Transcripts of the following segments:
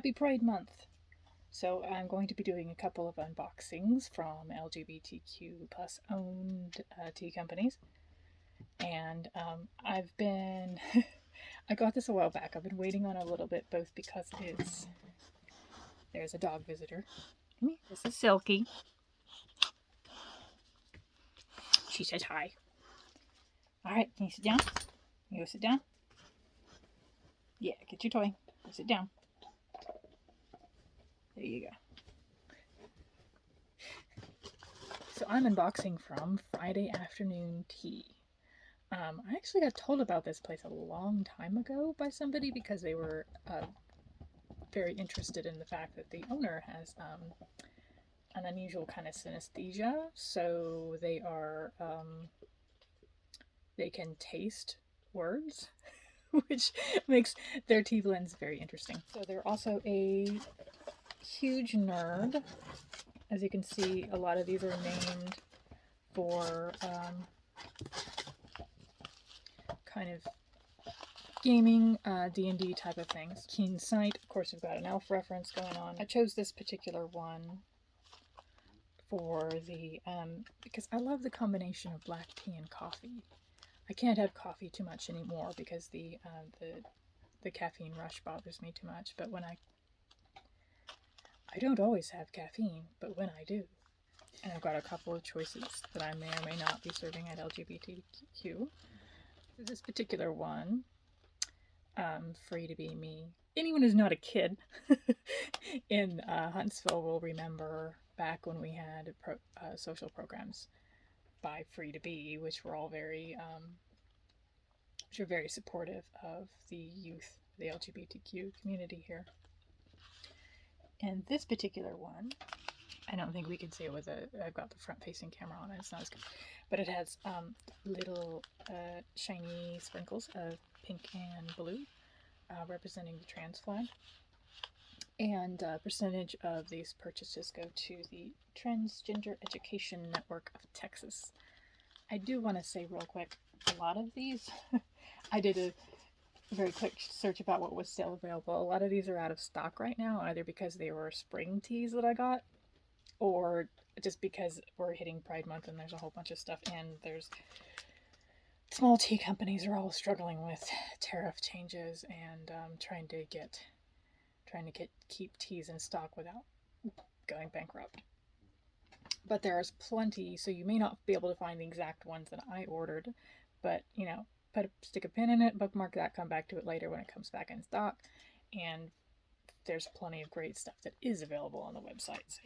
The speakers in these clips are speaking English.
Happy Pride Month. So I'm going to be doing a couple of unboxings from LGBTQ plus owned tea companies. And I've been, I got this a while back. I've been waiting on it a little bit, both because there's a dog visitor. This is Silky. She says hi. All right, can you sit down? You go sit down? Yeah, get your toy. Go sit down. There you go. So I'm unboxing from Friday Afternoon Tea. I actually got told about this place a long time ago by somebody because they were very interested in the fact that the owner has an unusual kind of synesthesia. So they can taste words, which makes their tea blends very interesting. So they're also a huge nerd. As you can see, a lot of these are named for kind of gaming, D&D type of things. Keen sight, of course we've got an elf reference going on. I chose this particular one for the, because I love the combination of black tea and coffee. I can't have coffee too much anymore because the caffeine rush bothers me too much, but when I don't always have caffeine, but when I do, and I've got a couple of choices that I may or may not be serving at LGBTQ. This particular one, Free to Be Me. Anyone who's not a kid in Huntsville will remember back when we had social programs by Free to Be, which were all very supportive of the youth, the LGBTQ community here. And this particular one, I don't think we can see it with I've got the front-facing camera on it, it's not as good. But it has little shiny sprinkles of pink and blue, representing the trans flag. And a percentage of these purchases go to the Transgender Education Network of Texas. I do want to say real quick, a lot of these, I did a very quick search about what was still available. A lot of these are out of stock right now, either because they were spring teas that I got, or just because we're hitting Pride Month and there's a whole bunch of stuff, and there's small tea companies are all struggling with tariff changes and trying to keep teas in stock without going bankrupt. But there's plenty, so you may not be able to find the exact ones that I ordered, but stick a pin in it, bookmark that, come back to it later when it comes back in stock, and there's plenty of great stuff that is available on the website.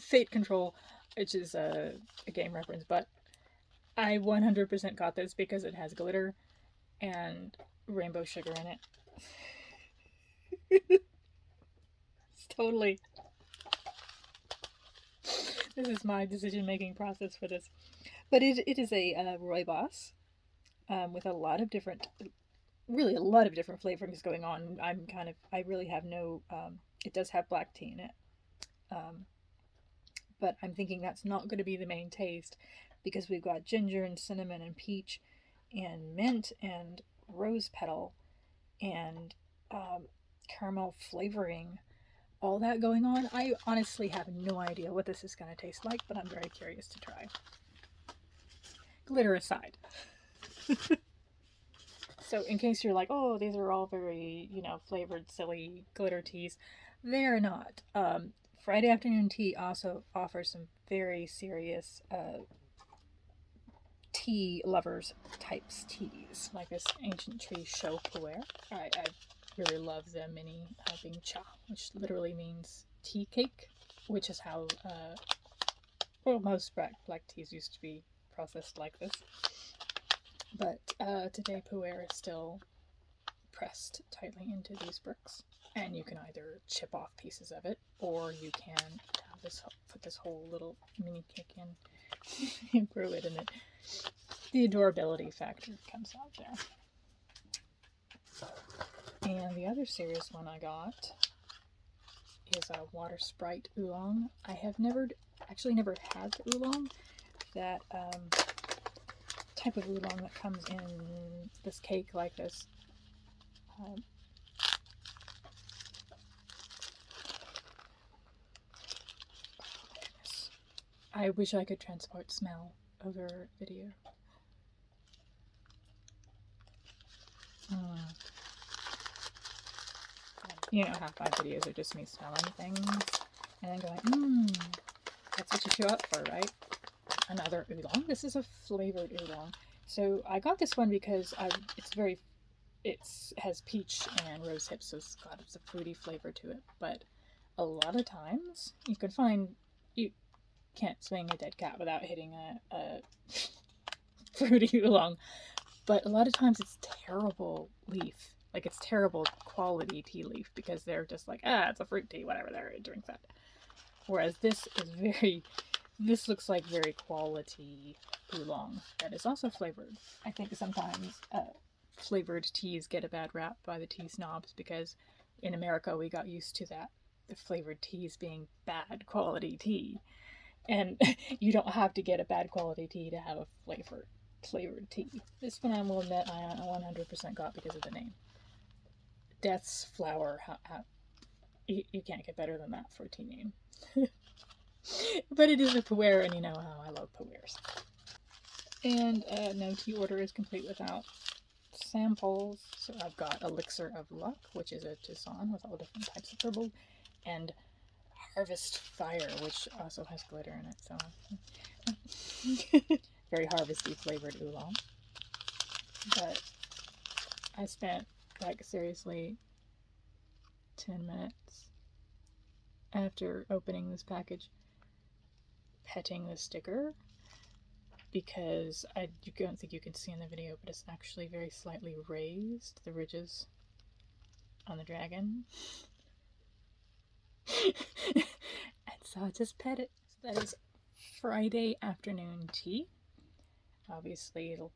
Fate Control, which is a game reference, but I 100% got this because it has glitter and rainbow sugar in it. It's totally... This is my decision-making process for this. But it is a rooibos with a lot of different flavorings going on. I really have no, it does have black tea in it. But I'm thinking that's not going to be the main taste because we've got ginger and cinnamon and peach and mint and rose petal and caramel flavoring, all that going on. I honestly have no idea what this is going to taste like, but I'm very curious to try. Glitter aside. So in case you're like, oh, these are all very, flavored, silly glitter teas, they're not. Friday Afternoon Tea also offers some very serious tea lovers types teas, like this Ancient Tree Show Puer. I really love the mini Bing Cha, which literally means tea cake, which is how most black teas used to be processed like this. But today Puer is still pressed tightly into these bricks, and you can either chip off pieces of it, or you can have put this whole little mini cake in and brew it, and the adorability factor comes out there. And the other serious one I got is a water sprite oolong. I have never had the oolong. That type of oolong that comes in this cake like this. I wish I could transport smell over video. You know, half my videos are just me smelling things and then going, that's what you show up for, right? Another oolong. This is a flavored oolong. So I got this one because it has peach and rose hips, so it's got a fruity flavor to it. But a lot of times you can't swing a dead cat without hitting a fruity oolong. But a lot of times it's terrible leaf. Like, it's terrible quality tea leaf because they're just like, it's a fruit tea, whatever, they're drink that. Whereas this looks like very quality oolong that is also flavored. I think sometimes flavored teas get a bad rap by the tea snobs because in America we got used to the flavored teas being bad quality tea. And you don't have to get a bad quality tea to have a flavored tea. This one I will admit I 100% got because of the name. Death's Flower. You can't get better than that for a tea name. But it is a pu'er, and you know how I love pu'ers. And no tea order is complete without samples. So I've got Elixir of Luck, which is a tisane with all different types of herbal, and Harvest Fire, which also has glitter in it. So very harvesty flavored oolong. But I spent, like, seriously 10 minutes after opening this package petting the sticker because I don't think you can see in the video, but it's actually very slightly raised, the ridges on the dragon. And so I just pet it. So that is Friday afternoon tea. Obviously it'll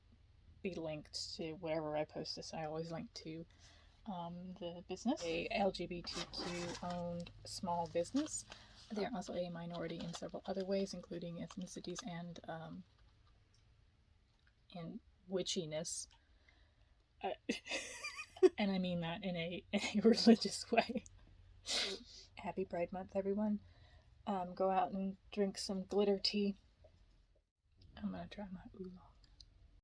be linked to wherever I post this. I always link to the business, a LGBTQ owned small business. They're also a minority in several other ways, including ethnicities and witchiness. And I mean that in a religious way. Happy Pride Month, everyone. Go out and drink some glitter tea. I'm gonna try my oolong.